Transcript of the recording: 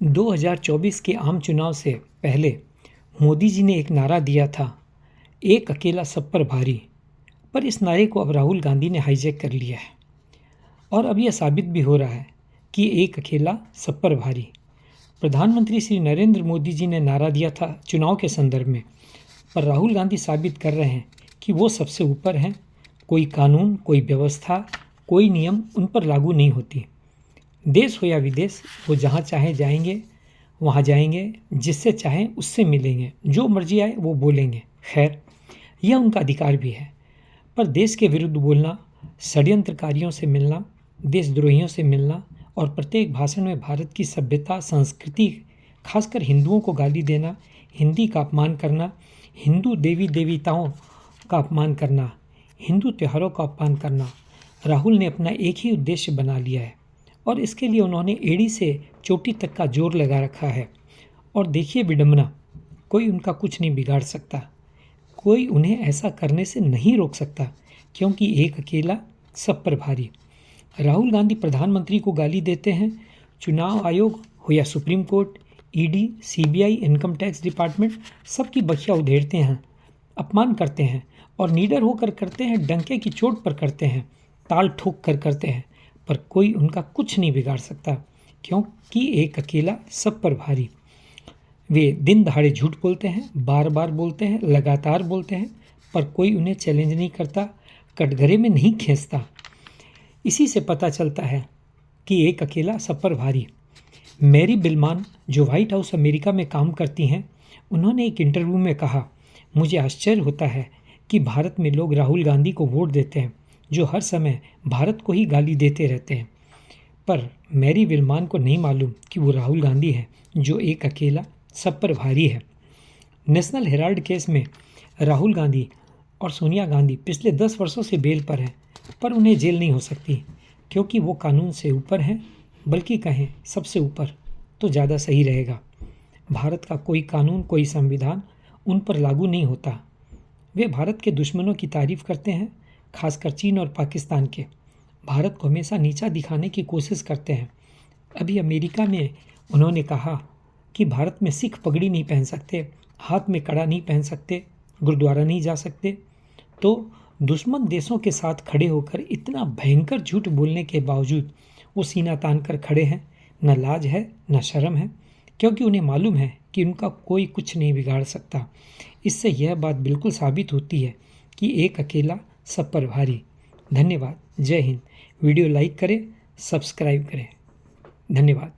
2024 के आम चुनाव से पहले मोदी जी ने एक नारा दिया था, एक अकेला सब पर भारी। पर इस नारे को अब राहुल गांधी ने हाईजैक कर लिया है और अब यह साबित भी हो रहा है कि एक अकेला सब पर भारी। प्रधानमंत्री श्री नरेंद्र मोदी जी ने नारा दिया था चुनाव के संदर्भ में, पर राहुल गांधी साबित कर रहे हैं कि वो सबसे ऊपर हैं। कोई कानून, कोई व्यवस्था, कोई नियम उन पर लागू नहीं होती। देश हो या विदेश, वो जहाँ चाहे जाएंगे, वहाँ जाएंगे, जिससे चाहें उससे मिलेंगे, जो मर्जी आए वो बोलेंगे। खैर, यह उनका अधिकार भी है। पर देश के विरुद्ध बोलना, षड्यंत्रकारियों से मिलना, देशद्रोहियों से मिलना और प्रत्येक भाषण में भारत की सभ्यता, संस्कृति, खासकर हिंदुओं को गाली देना, हिंदी का अपमान करना, हिंदू देवी देवताओं का अपमान करना, हिंदू त्योहारों का अपमान करना, राहुल ने अपना एक ही उद्देश्य बना लिया है और इसके लिए उन्होंने एड़ी से चोटी तक का जोर लगा रखा है। और देखिए विडंबना, कोई उनका कुछ नहीं बिगाड़ सकता, कोई उन्हें ऐसा करने से नहीं रोक सकता, क्योंकि एक अकेला सब पर भारी। राहुल गांधी प्रधानमंत्री को गाली देते हैं, चुनाव आयोग हो या supreme court, ED, CBI, income tax department, सबकी बखिया उधेड़ते हैं, अपमान करते हैं और निडर होकर करते हैं, डंके की चोट पर करते हैं, ताल ठोक कर करते हैं, पर कोई उनका कुछ नहीं बिगाड़ सकता, क्योंकि एक अकेला सब पर भारी। वे दिन दहाड़े झूठ बोलते हैं, बार बार बोलते हैं, लगातार बोलते हैं, पर कोई उन्हें चैलेंज नहीं करता, कटघरे में नहीं खींचता। इसी से पता चलता है कि एक अकेला सब पर भारी। मैरी बिलमान, जो व्हाइट हाउस अमेरिका में काम करती हैं, उन्होंने एक इंटरव्यू में कहा, मुझे आश्चर्य होता है कि भारत में लोग राहुल गांधी को वोट देते हैं, जो हर समय भारत को ही गाली देते रहते हैं। पर मैरी विल्मान को नहीं मालूम कि वो राहुल गांधी है, जो एक अकेला सब पर भारी है। नेशनल हेराल्ड केस में राहुल गांधी और सोनिया गांधी पिछले 10 वर्षों से बेल पर हैं, पर उन्हें जेल नहीं हो सकती, क्योंकि वो कानून से ऊपर हैं, बल्कि कहें सबसे ऊपर तो ज़्यादा सही रहेगा। भारत का कोई कानून, कोई संविधान उन पर लागू नहीं होता। वे भारत के दुश्मनों की तारीफ करते हैं, खासकर चीन और पाकिस्तान के। भारत को हमेशा नीचा दिखाने की कोशिश करते हैं। अभी अमेरिका में उन्होंने कहा कि भारत में सिख पगड़ी नहीं पहन सकते, हाथ में कड़ा नहीं पहन सकते, गुरुद्वारा नहीं जा सकते। तो दुश्मन देशों के साथ खड़े होकर इतना भयंकर झूठ बोलने के बावजूद वो सीना तान कर खड़े हैं। न लाज है, न शर्म है, क्योंकि उन्हें मालूम है कि उनका कोई कुछ नहीं बिगाड़ सकता। इससे यह बात बिल्कुल साबित होती है कि एक अकेला सब पर भारी। धन्यवाद। जय हिंद। वीडियो लाइक करें, सब्सक्राइब करें। धन्यवाद।